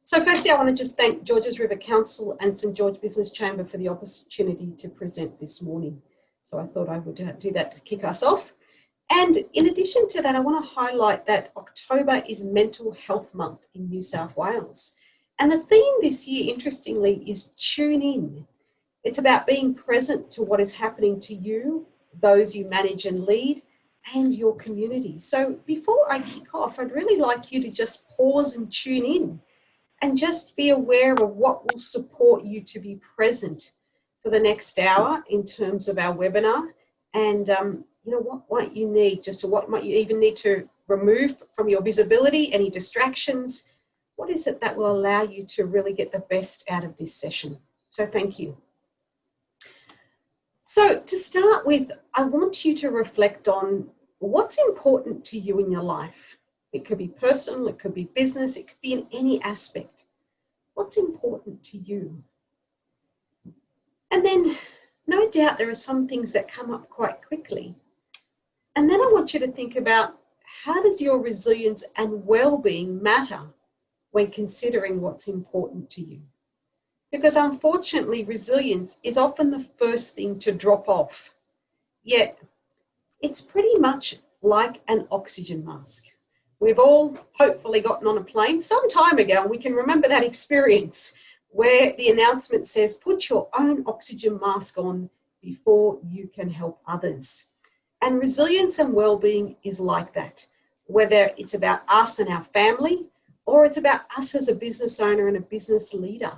So firstly, I want to just thank Georges River Council and St George Business Chamber for the opportunity to present this morning. So I thought I would do that to kick us off. And in addition to that, I want to highlight that October is Mental Health Month in New South Wales. And the theme this year, interestingly, is tune in. It's about being present to what is happening to you, those you manage and lead, and your community. So before I kick off, I'd really like you to just pause and tune in and just be aware of what will support you to be present for the next hour in terms of our webinar. And what might you need, what might you even need to remove from your visibility, any distractions? What is it that will allow you to really get the best out of this session? So thank you. So to start with, I want you to reflect on what's important to you in your life. It could be personal, it could be business, it could be in any aspect. What's important to you? And then no doubt there are some things that come up quite quickly. And then I want you to think about, how does your resilience and well-being matter when considering what's important to you? Because unfortunately, resilience is often the first thing to drop off. Yet it's pretty much like an oxygen mask. We've all hopefully gotten on a plane some time ago, and we can remember that experience where the announcement says, put your own oxygen mask on before you can help others. And resilience and well-being is like that, whether it's about us and our family, or it's about us as a business owner and a business leader.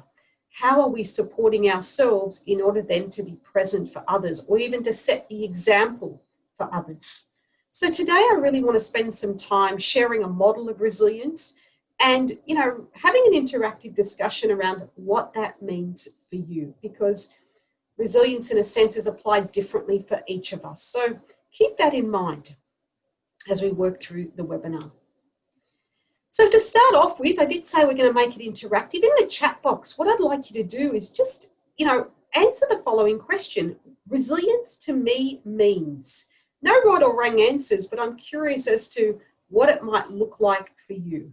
How are we supporting ourselves in order then to be present for others, or even to set the example for others? So today I really want to spend some time sharing a model of resilience and, having an interactive discussion around what that means for you, because resilience in a sense is applied differently for each of us. So keep that in mind as we work through the webinar. So to start off with, I did say we're going to make it interactive. In the chat box, what I'd like you to do is just, answer the following question. Resilience to me means. No right or wrong answers, but I'm curious as to what it might look like for you.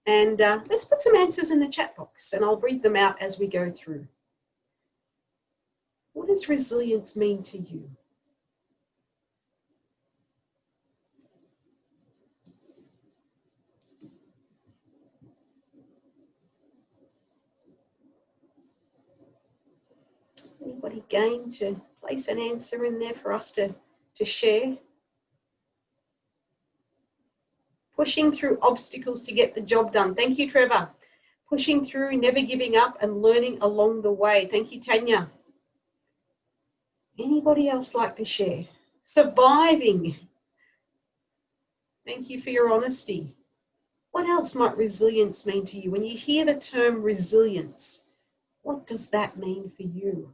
And let's put some answers in the chat box, and I'll read them out as we go through. What does resilience mean to you? Anybody game to place an answer in there for us to share? Pushing through obstacles to get the job done. Thank you, Trevor. Pushing through, never giving up, and learning along the way. Thank you, Tanya. Anybody else like to share? Surviving. Thank you for your honesty. What else might resilience mean to you? When you hear the term resilience, what does that mean for you?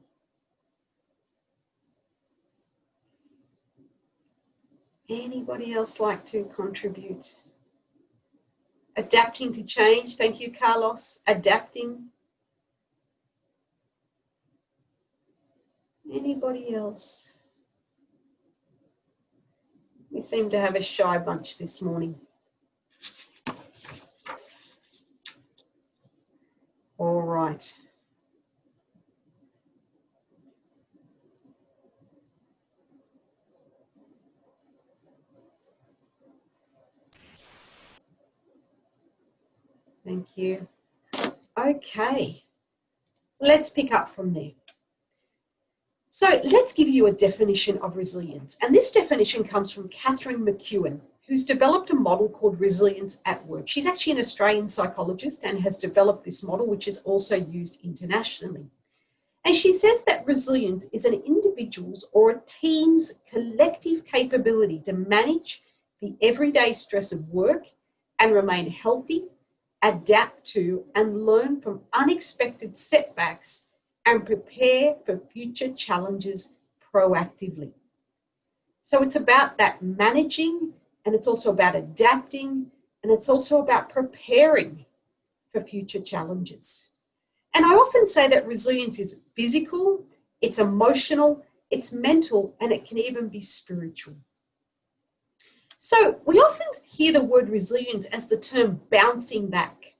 Anybody else like to contribute? Adapting to change. Thank you, Carlos. Adapting. Anybody else? We seem to have a shy bunch this morning. All right. Thank you. Okay, let's pick up from there. So let's give you a definition of resilience. And this definition comes from Catherine McEwen, who's developed a model called Resilience at Work. She's actually an Australian psychologist and has developed this model, which is also used internationally. And she says that resilience is an individual's or a team's collective capability to manage the everyday stress of work and remain healthy, adapt to and learn from unexpected setbacks, and prepare for future challenges proactively. So it's about that managing, and it's also about adapting, and it's also about preparing for future challenges. And I often say that resilience is physical, it's emotional, it's mental, and it can even be spiritual. So we often hear the word resilience as the term bouncing back.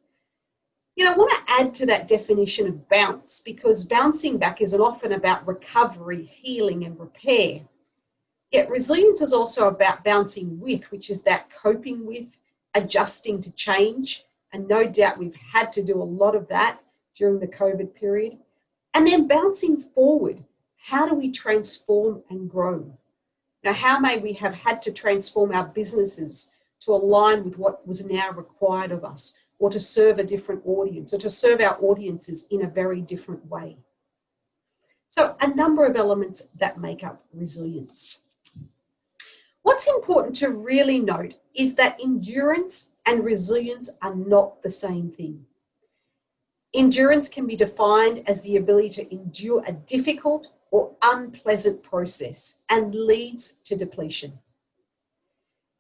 I want to add to that definition of bounce, because bouncing back is often about recovery, healing, and repair. Yet resilience is also about bouncing with, which is that coping with, adjusting to change. And no doubt we've had to do a lot of that during the COVID period. And then bouncing forward, how do we transform and grow? Now, how may we have had to transform our businesses to align with what was now required of us, or to serve a different audience, or to serve our audiences in a very different way? So a number of elements that make up resilience. What's important to really note is that endurance and resilience are not the same thing. Endurance can be defined as the ability to endure a difficult or unpleasant process and leads to depletion.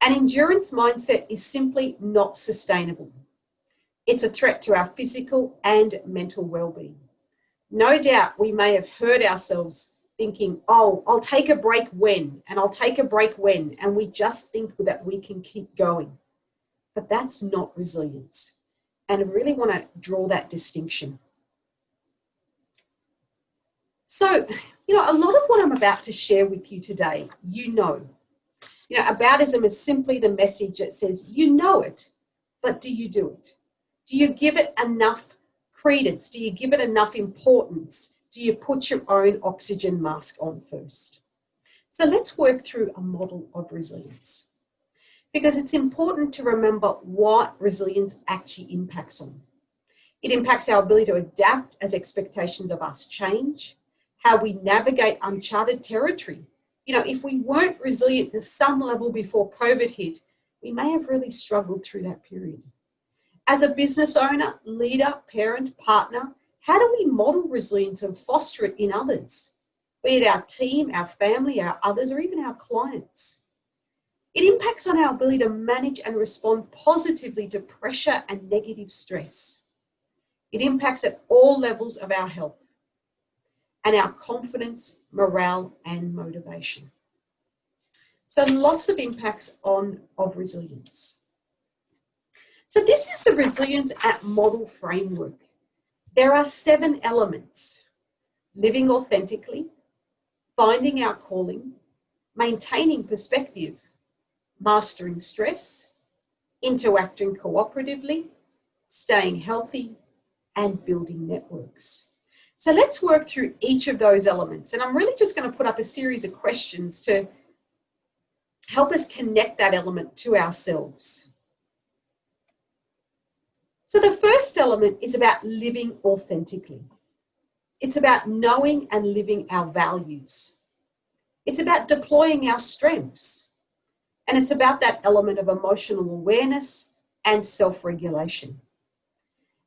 An endurance mindset is simply not sustainable. It's a threat to our physical and mental well-being. No doubt we may have heard ourselves thinking, oh, I'll take a break when, and I'll take a break when, and we just think that we can keep going. But that's not resilience. And I really want to draw that distinction. So, a lot of what I'm about to share with you today, aboutism is simply the message that says, you know it, but do you do it? Do you give it enough credence? Do you give it enough importance? Do you put your own oxygen mask on first? So let's work through a model of resilience, because it's important to remember what resilience actually impacts on. It impacts our ability to adapt as expectations of us change, how we navigate uncharted territory. If we weren't resilient to some level before COVID hit, we may have really struggled through that period. As a business owner, leader, parent, partner, how do we model resilience and foster it in others, be it our team, our family, our others, or even our clients? It impacts on our ability to manage and respond positively to pressure and negative stress. It impacts at all levels of our health and our confidence, morale, and motivation. So lots of impacts of resilience. So this is the resilience at model framework. There are 7 elements: living authentically, finding our calling, maintaining perspective, mastering stress, interacting cooperatively, staying healthy, and building networks. So let's work through each of those elements. And I'm really just going to put up a series of questions to help us connect that element to ourselves. So the first element is about living authentically. It's about knowing and living our values. It's about deploying our strengths. And it's about that element of emotional awareness and self-regulation.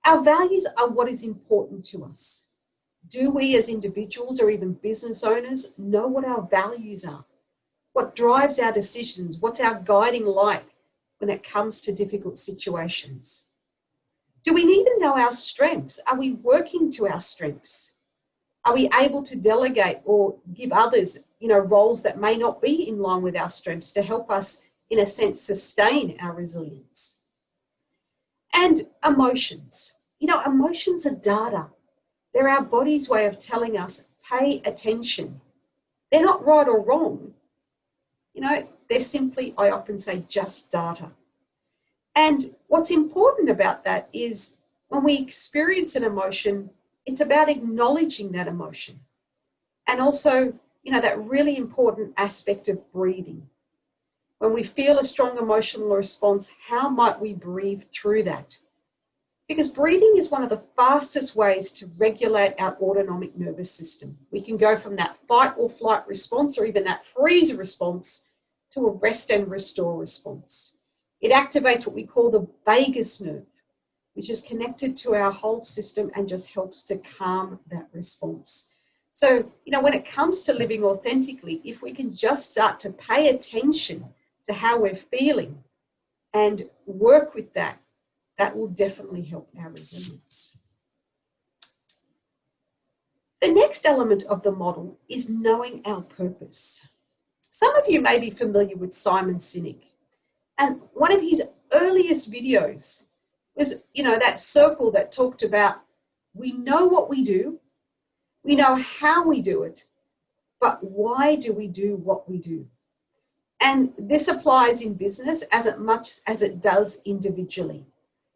Our values are what is important to us. Do we as individuals or even business owners know what our values are? What drives our decisions? What's our guiding light when it comes to difficult situations? Do we need to know our strengths? Are we working to our strengths? Are we able to delegate or give others, roles that may not be in line with our strengths to help us, in a sense, sustain our resilience? And emotions. Emotions are data. They're our body's way of telling us, pay attention. They're not right or wrong. They're simply, I often say, just data. And what's important about that is when we experience an emotion, it's about acknowledging that emotion. And also, that really important aspect of breathing. When we feel a strong emotional response, how might we breathe through that? Because breathing is one of the fastest ways to regulate our autonomic nervous system. We can go from that fight or flight response, or even that freeze response, to a rest and restore response. It activates what we call the vagus nerve, which is connected to our whole system and just helps to calm that response. So, when it comes to living authentically, if we can just start to pay attention to how we're feeling and work with that, that will definitely help our resilience. The next element of the model is knowing our purpose. Some of you may be familiar with Simon Sinek, and one of his earliest videos was, that circle that talked about we know what we do, we know how we do it, but why do we do what we do? And this applies in business as much as it does individually.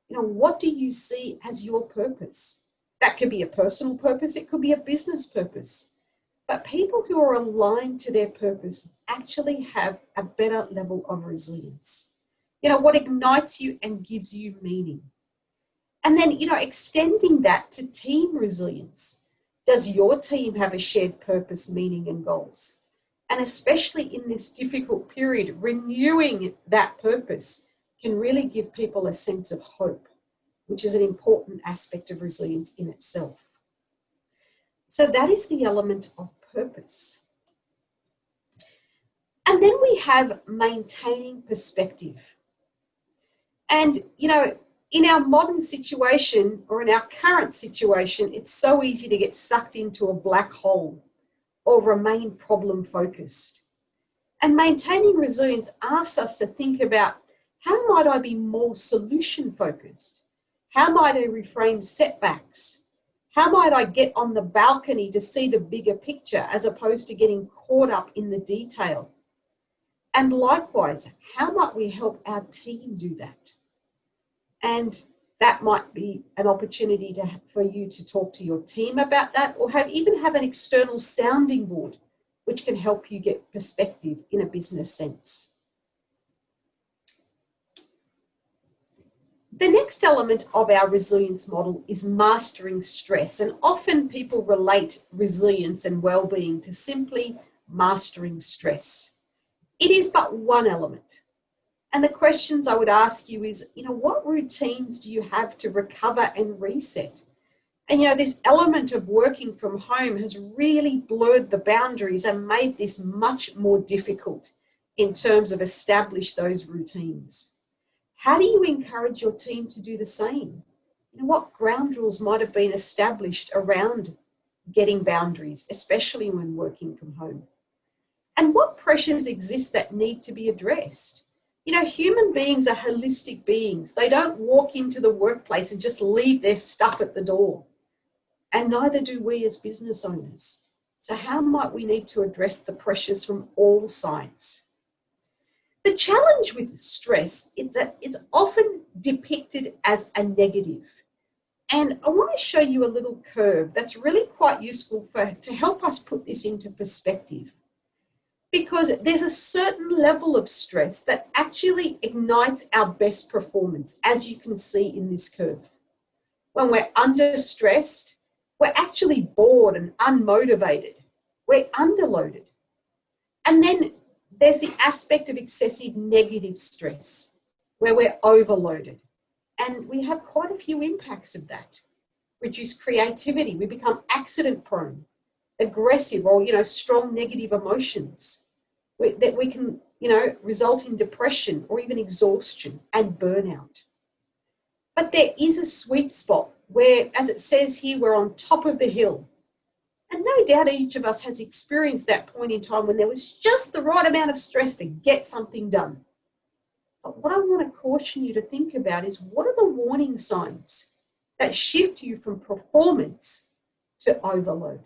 What do you see as your purpose? That could be a personal purpose, it could be a business purpose. But people who are aligned to their purpose actually have a better level of resilience. What ignites you and gives you meaning. And then, extending that to team resilience. Does your team have a shared purpose, meaning, and goals? And especially in this difficult period, renewing that purpose can really give people a sense of hope, which is an important aspect of resilience in itself. So that is the element of purpose. And then we have maintaining perspective. And, in our modern situation, or in our current situation, it's so easy to get sucked into a black hole or remain problem focused. And maintaining resilience asks us to think about, how might I be more solution focused? How might I reframe setbacks? How might I get on the balcony to see the bigger picture as opposed to getting caught up in the detail? And likewise, how might we help our team do that? And that might be an opportunity for you to talk to your team about that, or even have an external sounding board, which can help you get perspective in a business sense. The next element of our resilience model is mastering stress. And often people relate resilience and well-being to simply mastering stress. It is but one element. And the questions I would ask you is, what routines do you have to recover and reset? And, this element of working from home has really blurred the boundaries and made this much more difficult in terms of establish those routines. How do you encourage your team to do the same? What ground rules might have been established around getting boundaries, especially when working from home? And what pressures exist that need to be addressed? Human beings are holistic beings. They don't walk into the workplace and just leave their stuff at the door. And neither do we as business owners. So how might we need to address the pressures from all sides? The challenge with stress is that it's often depicted as a negative. And I want to show you a little curve that's really quite useful to help us put this into perspective. Because there's a certain level of stress that actually ignites our best performance, as you can see in this curve. When we're under stressed, we're actually bored and unmotivated. We're underloaded. And then there's the aspect of excessive negative stress, where we're overloaded. And we have quite a few impacts of that. Reduced creativity, we become accident prone, aggressive, or, strong negative emotions. That we can, result in depression or even exhaustion and burnout. But there is a sweet spot where, as it says here, we're on top of the hill. And no doubt each of us has experienced that point in time when there was just the right amount of stress to get something done. But what I want to caution you to think about is, what are the warning signs that shift you from performance to overload?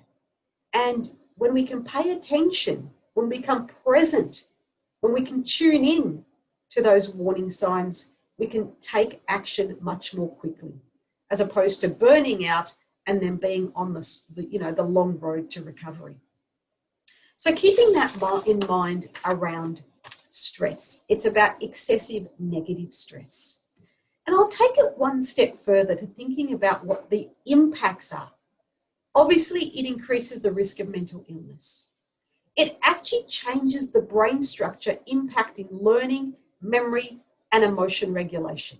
And when we can pay attention, when we become present, when we can tune in to those warning signs, we can take action much more quickly, as opposed to burning out and then being on the long road to recovery. So keeping that in mind around stress, it's about excessive negative stress. And I'll take it one step further to thinking about what the impacts are. Obviously, it increases the risk of mental illness. It actually changes the brain structure, impacting learning, memory, and emotion regulation.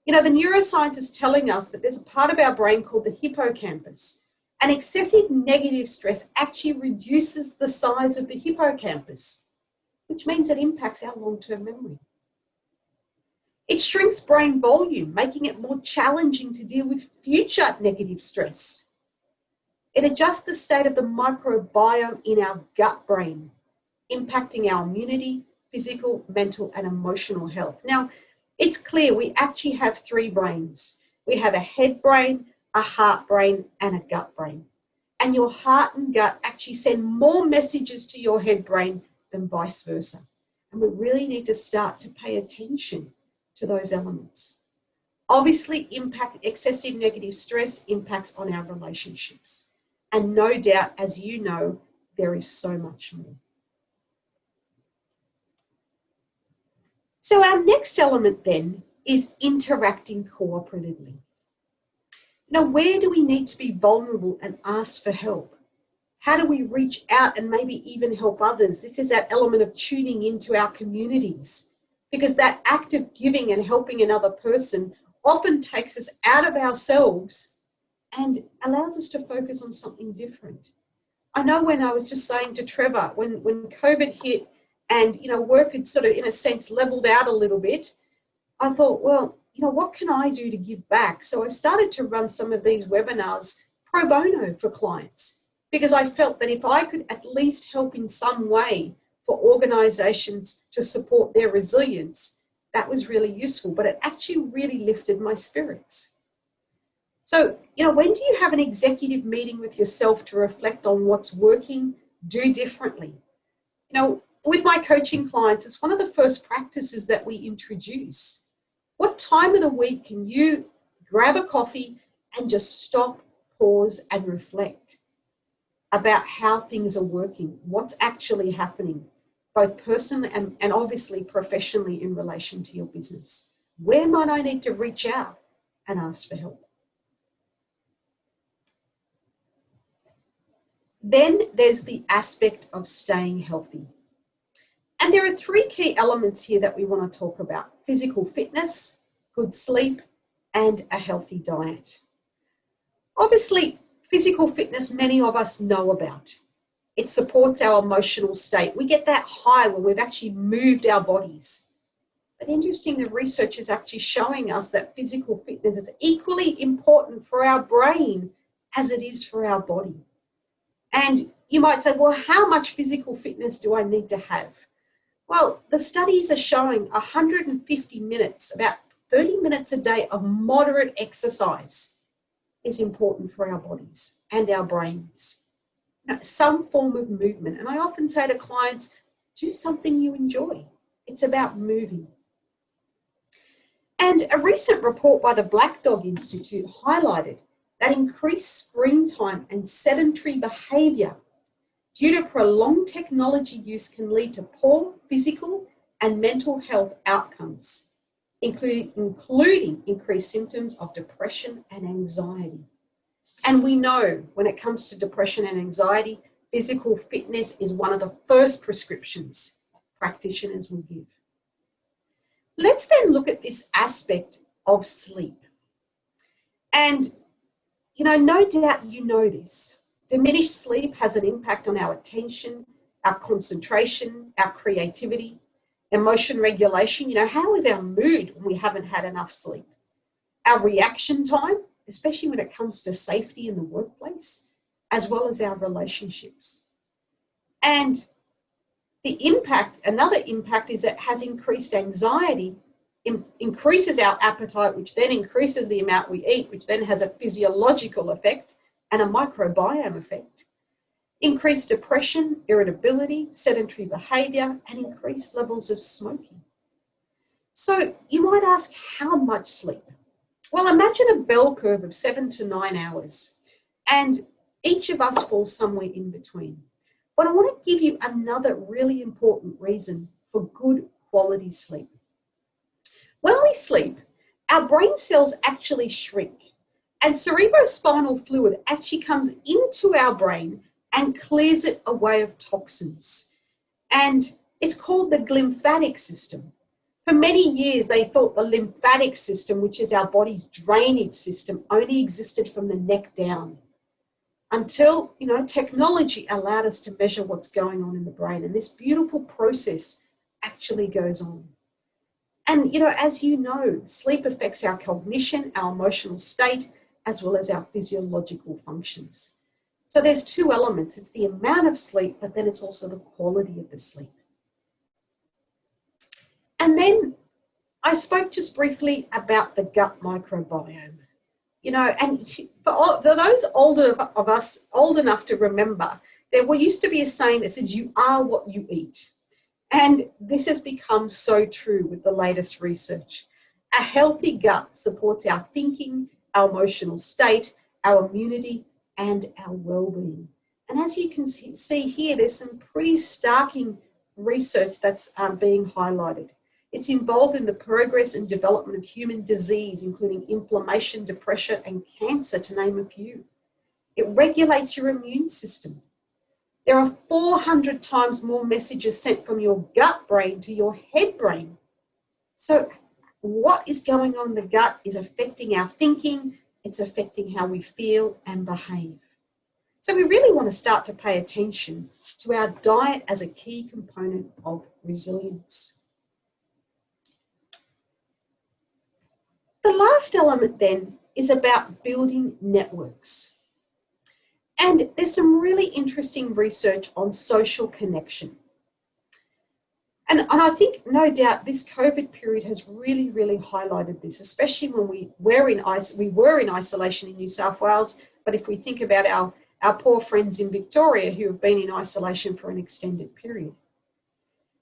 The neuroscience is telling us that there's a part of our brain called the hippocampus, and excessive negative stress actually reduces the size of the hippocampus, which means it impacts our long-term memory. It shrinks brain volume, making it more challenging to deal with future negative stress. It adjusts the state of the microbiome in our gut brain, impacting our immunity, physical, mental, and emotional health. Now, It's clear we actually have three brains. We have a head brain, a heart brain, and a gut brain. And your heart and gut actually send more messages to your head brain than vice versa. And we really need to start to pay attention to those elements. Obviously, excessive negative stress impacts on our relationships. And no doubt, as you know, there is so much more. So our next element then is interacting cooperatively. Now, where do we need to be vulnerable and ask for help? How do we reach out and maybe even help others? This is that element of tuning into our communities, because that act of giving and helping another person often takes us out of ourselves and allows us to focus on something different. I know when I was just saying to Trevor, when COVID hit and, work had sort of, in a sense, leveled out a little bit, I thought, well, what can I do to give back? So I started to run some of these webinars pro bono for clients, because I felt that if I could at least help in some way for organizations to support their resilience, that was really useful, but it actually really lifted my spirits. So, when do you have an executive meeting with yourself to reflect on what's working, do differently? With my coaching clients, it's one of the first practices that we introduce. What time of the week can you grab a coffee and just stop, pause, and reflect about how things are working, what's actually happening, both personally and obviously professionally in relation to your business? Where might I need to reach out and ask for help? Then there's the aspect of staying healthy. And there are three key elements here that we want to talk about: physical fitness, good sleep, and a healthy diet. Obviously, physical fitness, many of us know about. It supports our emotional state. We get that high when we've actually moved our bodies. But interesting, the research is actually showing us that physical fitness is equally important for our brain as it is for our body. And you might say, well, how much physical fitness do I need to have? Well, the studies are showing 150 minutes, about 30 minutes a day of moderate exercise is important for our bodies and our brains. Some form of movement. And I often say to clients, do something you enjoy. It's about moving. And a recent report by the Black Dog Institute highlighted that increased screen time and sedentary behavior due to prolonged technology use can lead to poor physical and mental health outcomes, including increased symptoms of depression and anxiety. And we know when it comes to depression and anxiety, physical fitness is one of the first prescriptions practitioners will give. Let's then look at this aspect of sleep. And, no doubt you know this. Diminished sleep has an impact on our attention, our concentration, our creativity, emotion regulation. How is our mood when we haven't had enough sleep? Our reaction time, especially when it comes to safety in the workplace, as well as our relationships. And another impact is it has increased anxiety, increases our appetite, which then increases the amount we eat, which then has a physiological effect and a microbiome effect. Increased depression, irritability, sedentary behavior, and increased levels of smoking. So you might ask, how much sleep? Well, imagine a bell curve of 7 to 9 hours, and each of us falls somewhere in between. But I want to give you another really important reason for good quality sleep. When we sleep, our brain cells actually shrink, and cerebrospinal fluid actually comes into our brain and clears it away of toxins. And it's called the glymphatic system. For many years, they thought the lymphatic system, which is our body's drainage system, only existed from the neck down. Until, technology allowed us to measure what's going on in the brain. And this beautiful process actually goes on. And, as you know, sleep affects our cognition, our emotional state, as well as our physiological functions. So there's two elements. It's the amount of sleep, but then it's also the quality of the sleep. And then I spoke just briefly about the gut microbiome. And for those older of us, old enough to remember, there used to be a saying that says, you are what you eat. And this has become so true with the latest research. A healthy gut supports our thinking, our emotional state, our immunity, and our well-being. And as you can see here, there's some pretty starking research that's being highlighted. It's involved in the progress and development of human disease, including inflammation, depression, and cancer, to name a few. It regulates your immune system. There are 400 times more messages sent from your gut brain to your head brain. So what is going on in the gut is affecting our thinking, it's affecting how we feel and behave. So we really want to start to pay attention to our diet as a key component of resilience. The last element then is about building networks. And there's some really interesting research on social connection. And I think, no doubt, this COVID period has really, really highlighted this, especially when we were in isolation in New South Wales. But if we think about our poor friends in Victoria who have been in isolation for an extended period.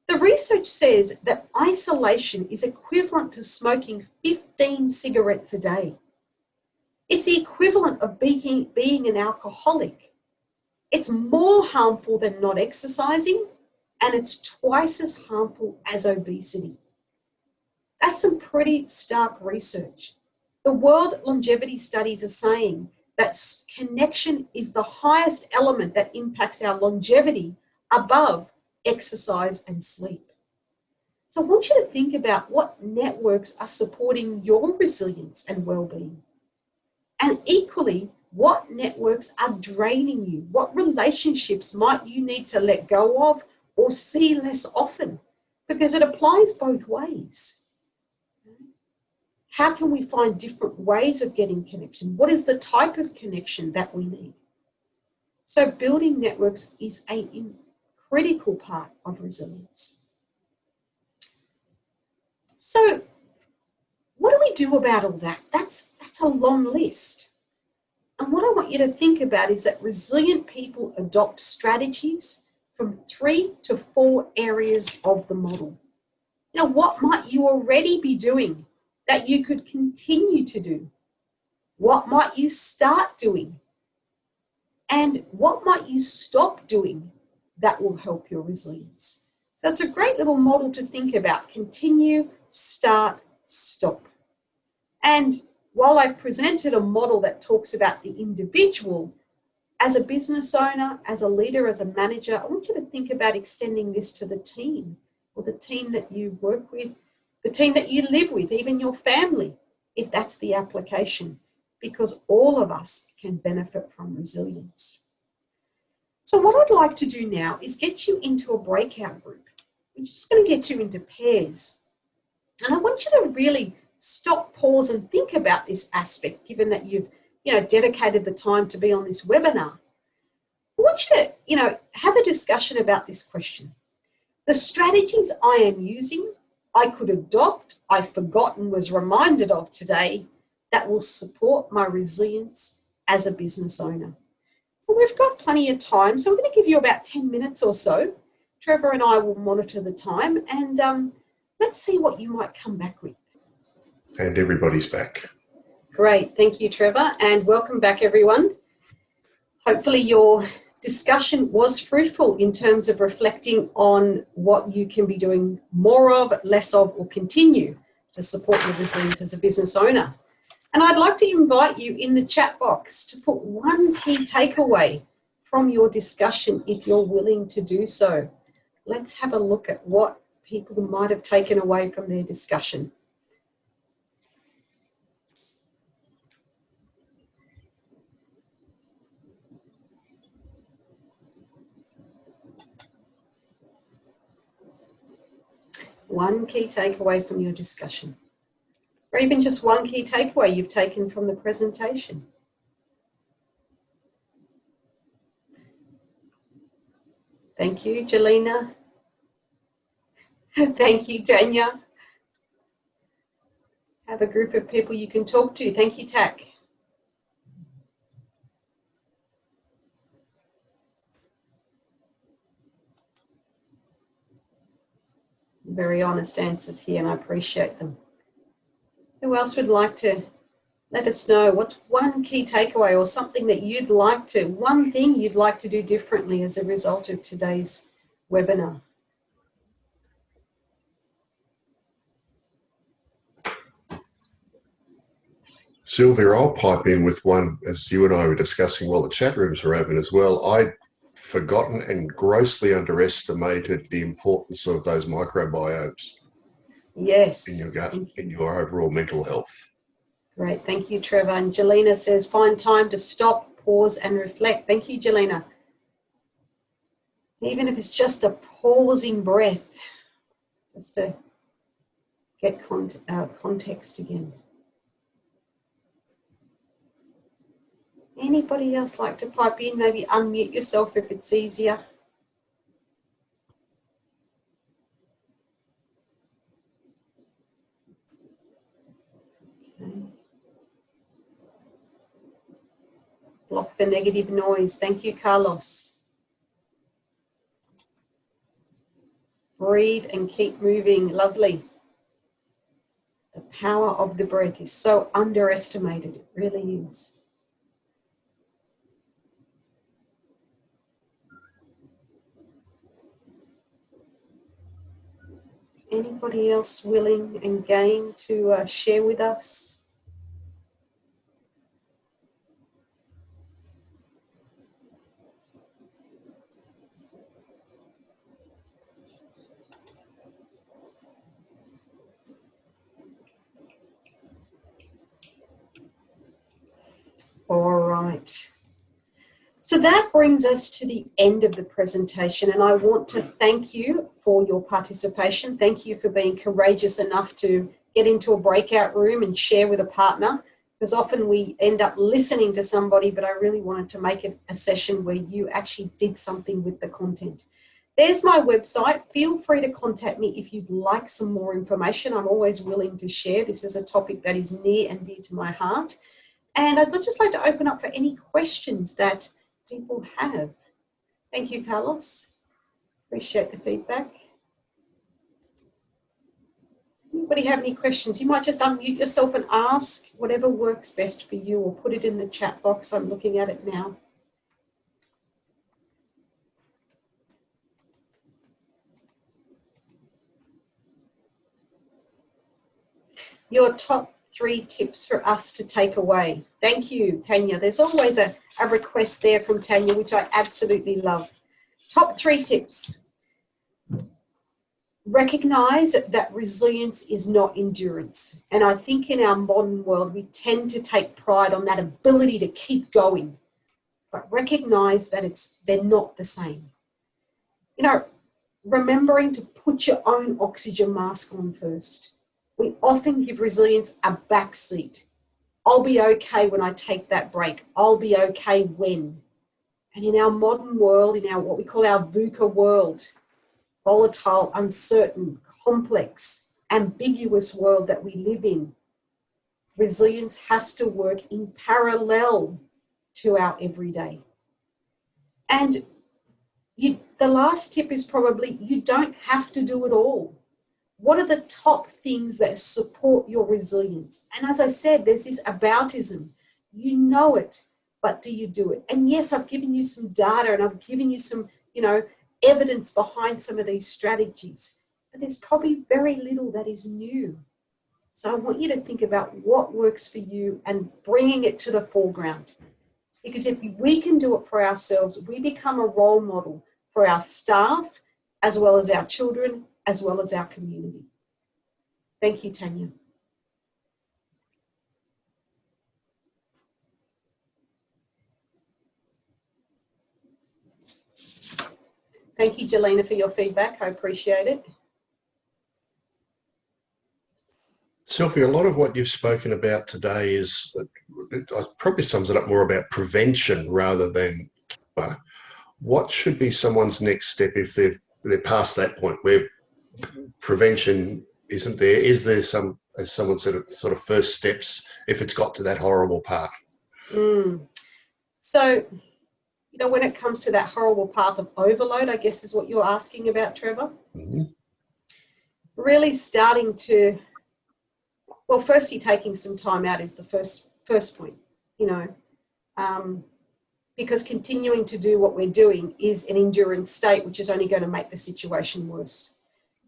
The research says that isolation is equivalent to smoking 15 cigarettes a day. It's the equivalent of being an alcoholic. It's more harmful than not exercising, and it's twice as harmful as obesity. That's some pretty stark research. The World Longevity Studies are saying that connection is the highest element that impacts our longevity above exercise and sleep. So I want you to think about what networks are supporting your resilience and well-being. And equally, what networks are draining you? What relationships might you need to let go of or see less often? Because it applies both ways. How can we find different ways of getting connection? What is the type of connection that we need? So building networks is a critical part of resilience. So what do we do about all that? That's a long list. And what I want you to think about is that resilient people adopt strategies from 3 to 4 areas of the model. What might you already be doing that you could continue to do? What might you start doing? And what might you stop doing that will help your resilience? So it's a great little model to think about. Continue, start, stop. And while I've presented a model that talks about the individual, as a business owner, as a leader, as a manager, I want you to think about extending this to the team, or the team that you work with, the team that you live with, even your family, if that's the application, because all of us can benefit from resilience. So what I'd like to do now is get you into a breakout group. We're just going to get you into pairs. And I want you to really stop, pause, and think about this aspect, given that you've dedicated the time to be on this webinar. I want you to, have a discussion about this question. The strategies I am using, I could adopt, I've forgotten, was reminded of today, that will support my resilience as a business owner. Well, we've got plenty of time, so we're going to give you about 10 minutes or so. Trevor and I will monitor the time, and let's see what you might come back with. And everybody's back. Great, thank you, Trevor, and welcome back, everyone. Hopefully your discussion was fruitful in terms of reflecting on what you can be doing more of, less of, or continue to support your resilience as a business owner. And I'd like to invite you in the chat box to put one key takeaway from your discussion if you're willing to do so. Let's have a look at what people might have taken away from their discussion. One key takeaway from your discussion, or even just one key takeaway you've taken from the presentation. Thank you, Jelena. Thank you, Tanya. Have a group of people you can talk to. Thank you, Tack. Very honest answers here, and I appreciate them. Who else would like to let us know what's one key takeaway or something that you'd like to, one thing you'd like to do differently as a result of today's webinar? Sylvia, I'll pipe in with one, as you and I were discussing while the chat rooms were open as well. I'd forgotten and grossly underestimated the importance of those microbiomes Yes. in your gut, in your overall mental health. Great. Thank you, Trevor. And Jelena says, find time to stop, pause, and reflect. Thank you, Jelena. Even if it's just a pausing breath, just to get context again. Anybody else like to pipe in? Maybe unmute yourself if it's easier. Okay. Block the negative noise. Thank you, Carlos. Breathe and keep moving. Lovely. The power of the breath is so underestimated. It really is. Anybody else willing and game to share with us? All right. So that brings us to the end of the presentation, and I want to thank you for your participation. Thank you for being courageous enough to get into a breakout room and share with a partner, because often we end up listening to somebody, but I really wanted to make it a session where you actually did something with the content. There's my website. Feel free to contact me if you'd like some more information. I'm always willing to share. This is a topic that is near and dear to my heart. And I'd just like to open up for any questions that people have. Thank you, Carlos. Appreciate the feedback. Anybody have any questions? You might just unmute yourself and ask whatever works best for you, or put it in the chat box. I'm looking at it now. Your top 3 tips for us to take away. Thank you, Tanya. There's always a request there from Tanya, which I absolutely love. Top 3 tips. Recognize that resilience is not endurance. And I think in our modern world, we tend to take pride on that ability to keep going. But recognize that they're not the same. You know, remembering to put your own oxygen mask on first. We often give resilience a backseat. I'll be okay when I take that break. I'll be okay when. And in our modern world, in our what we call our VUCA world, volatile, uncertain, complex, ambiguous world that we live in, resilience has to work in parallel to our everyday. And the last tip is probably you don't have to do it all. What are the top things that support your resilience? And as I said, there's this aboutism. You know it, but do you do it? And yes, I've given you some data and I've given you some, evidence behind some of these strategies, but there's probably very little that is new. So I want you to think about what works for you and bringing it to the foreground. Because if we can do it for ourselves, we become a role model for our staff, as well as our children, as well as our community. Thank you, Tanya. Thank you, Jelena, for your feedback. I appreciate it. Sylvia, a lot of what you've spoken about today probably sums it up more about prevention rather than cure. What should be someone's next step if they're past that point where prevention isn't there? Is there some as someone said, sort of first steps if it's got to that horrible part? So, when it comes to that horrible path of overload, I guess is what you're asking about, Trevor. Mm-hmm. Really starting to, well, firstly, taking some time out is the first point, because continuing to do what we're doing is an endurance state, which is only going to make the situation worse.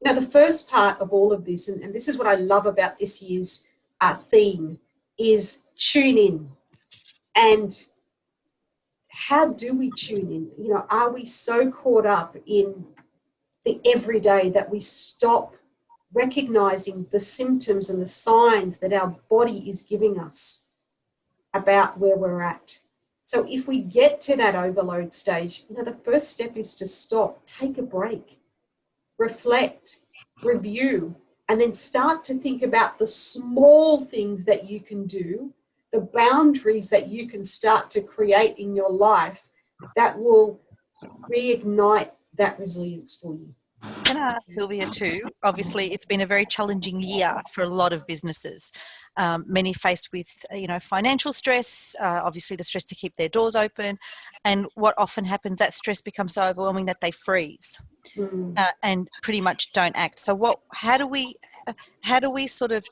The first part of all of this, and this is what I love about this year's theme, is tune in. And how do we tune in? Are we so caught up in the everyday that we stop recognizing the symptoms and the signs that our body is giving us about where we're at? So if we get to that overload stage, the first step is to stop, take a break, reflect, review, and then start to think about the small things that you can do, the boundaries that you can start to create in your life that will reignite that resilience for you. Can I ask Sylvia too? Obviously, it's been a very challenging year for a lot of businesses. Many faced with, financial stress, obviously the stress to keep their doors open. And what often happens, that stress becomes so overwhelming that they freeze and pretty much don't act. So how do we sort of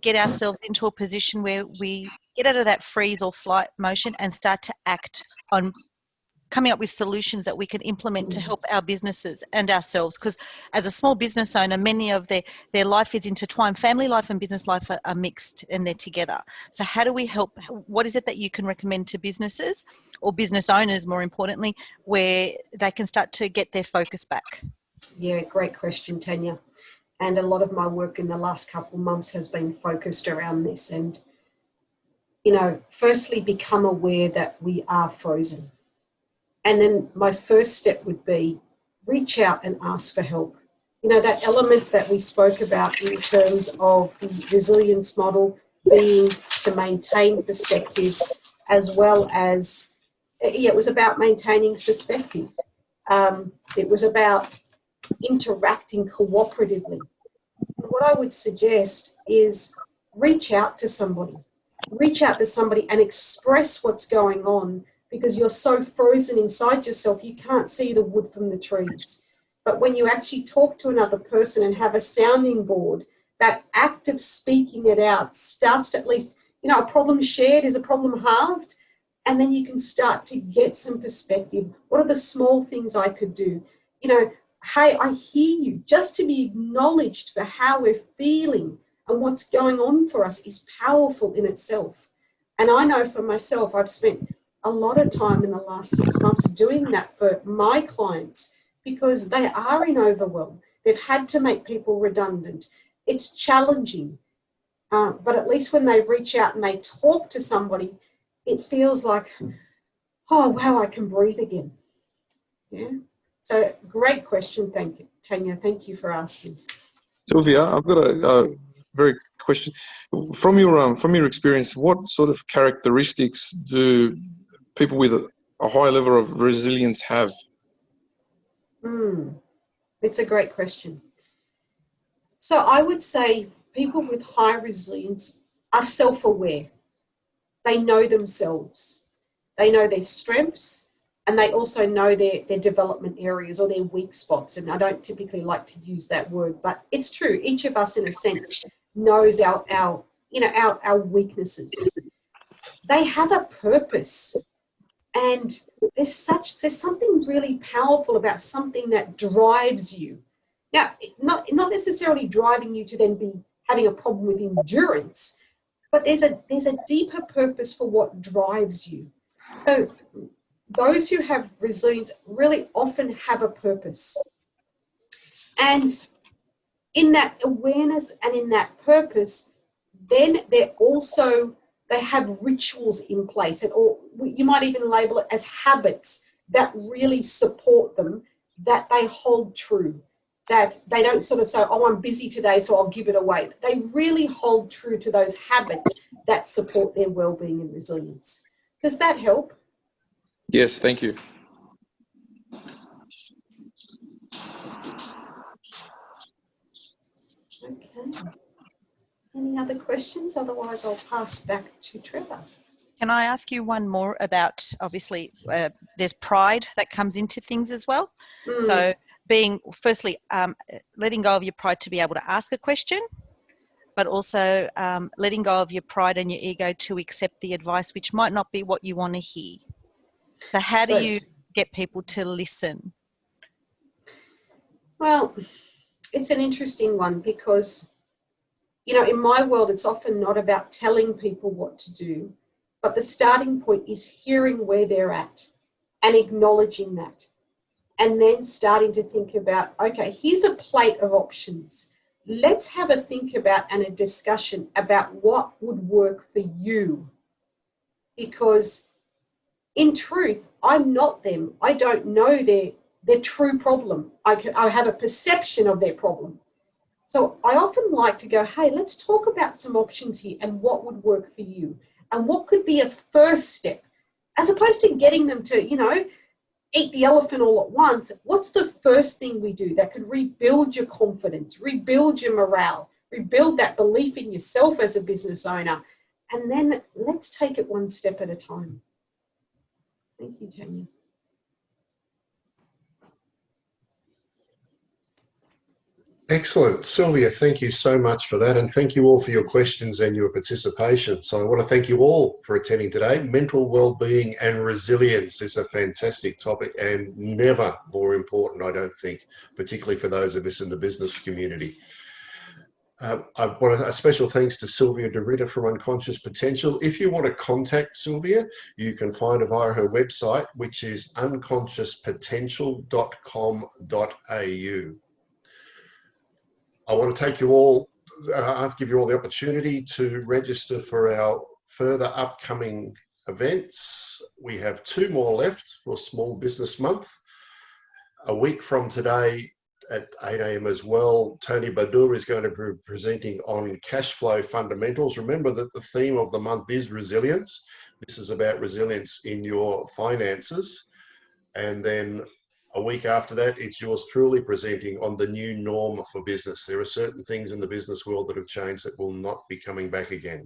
get ourselves into a position where we get out of that freeze or flight motion and start to act on coming up with solutions that we can implement to help our businesses and ourselves? Because as a small business owner, many of their life is intertwined. Family life and business life are mixed and they're together. So how do we help? What is it that you can recommend to businesses or business owners, more importantly, where they can start to get their focus back? Yeah, great question, Tanya. And a lot of my work in the last couple of months has been focused around this. And, firstly, become aware that we are frozen. And then my first step would be reach out and ask for help. That element that we spoke about in terms of the resilience model being to maintain perspective, as well as, it was about maintaining perspective. It was about interacting cooperatively. And what I would suggest is reach out to somebody and express what's going on, because you're so frozen inside yourself, you can't see the wood from the trees. But when you actually talk to another person and have a sounding board, that act of speaking it out starts to at least, a problem shared is a problem halved. And then you can start to get some perspective. What are the small things I could do? Hey, I hear you. Just to be acknowledged for how we're feeling and what's going on for us is powerful in itself. And I know for myself, I've spent a lot of time in the last 6 months doing that for my clients, because they are in overwhelm. They've had to make people redundant. It's challenging. But at least when they reach out and they talk to somebody, it feels like, oh, wow, I can breathe again. Yeah. So great question. Thank you, Tanya. Thank you for asking. Sylvia, I've got a very question. From your experience, what sort of characteristics do people with a high level of resilience have? It's a great question. So I would say people with high resilience are self-aware. They know themselves. They know their strengths, and they also know their development areas or their weak spots. And I don't typically like to use that word, but it's true. Each of us, in a sense, knows our weaknesses. They have a purpose, and there's something really powerful about something that drives you. Now, not necessarily driving you to then be having a problem with endurance, but there's a deeper purpose for what drives you. So those who have resilience really often have a purpose. And in that awareness and in that purpose, then they have rituals in place, or you might even label it as habits that really support them, that they hold true, that they don't sort of say, oh, I'm busy today, so I'll give it away. They really hold true to those habits that support their well-being and resilience. Does that help? Yes, thank you. Okay. Any other questions? Otherwise, I'll pass back to Trevor. Can I ask you one more about, obviously, there's pride that comes into things as well. So being, firstly, letting go of your pride to be able to ask a question, but also letting go of your pride and your ego to accept the advice, which might not be what you want to hear. So how do you get people to listen? Well, it's an interesting one because, you know, in my world, it's often not about telling people what to do, but the starting point is hearing where they're at and acknowledging that. And then starting to think about, okay, here's a plate of options. Let's have a think about and a discussion about what would work for you. Because in truth, I'm not them. I don't know their true problem. I have a perception of their problem. So I often like to go, hey, let's talk about some options here and what would work for you and what could be a first step, as opposed to getting them to, you know, eat the elephant all at once. What's the first thing we do that could rebuild your confidence, rebuild your morale, rebuild that belief in yourself as a business owner? And then let's take it one step at a time. Thank you, Tanya. Excellent. Sylvia, thank you so much for that. And thank you all for your questions and your participation. So I want to thank you all for attending today. Mental well-being and resilience is a fantastic topic and never more important, I don't think, particularly for those of us in the business community. I want a special thanks to Sylvia de Ritter from Unconscious Potential. If you want to contact Sylvia, you can find her via her website, which is unconsciouspotential.com.au. I want to take you all, give you all the opportunity to register for our further upcoming events. We have 2 more left for Small Business Month. A week from today at 8 a.m. as well, Tony Badur is going to be presenting on cash flow fundamentals. Remember that the theme of the month is resilience. This is about resilience in your finances. And then a week after that, it's yours truly presenting on the new norm for business. There are certain things in the business world that have changed that will not be coming back again.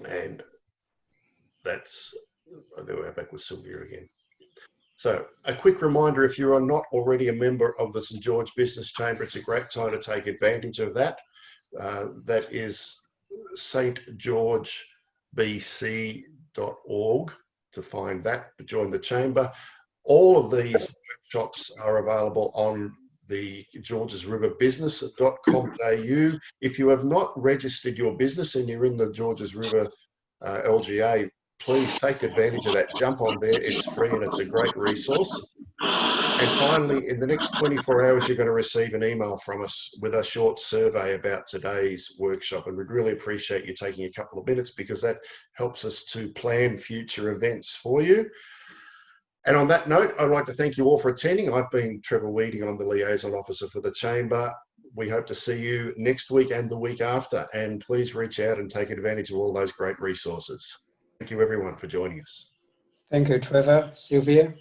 And that's, there we're back with Sylvia again. So a quick reminder, if you are not already a member of the St. George Business Chamber, it's a great time to take advantage of that. That is stgeorgebc.org to find that, to join the chamber. All of these workshops are available on the georgesriverbusiness.com.au. If you have not registered your business and you're in the Georges River LGA, please take advantage of that. Jump on there. It's free and it's a great resource. And finally, in the next 24 hours, you're going to receive an email from us with a short survey about today's workshop. And we'd really appreciate you taking a couple of minutes because that helps us to plan future events for you. And on that note, I'd like to thank you all for attending. I've been Trevor Weeding. I'm the Liaison Officer for the Chamber. We hope to see you next week and the week after. And please reach out and take advantage of all those great resources. Thank you, everyone, for joining us. Thank you, Trevor, Sylvia.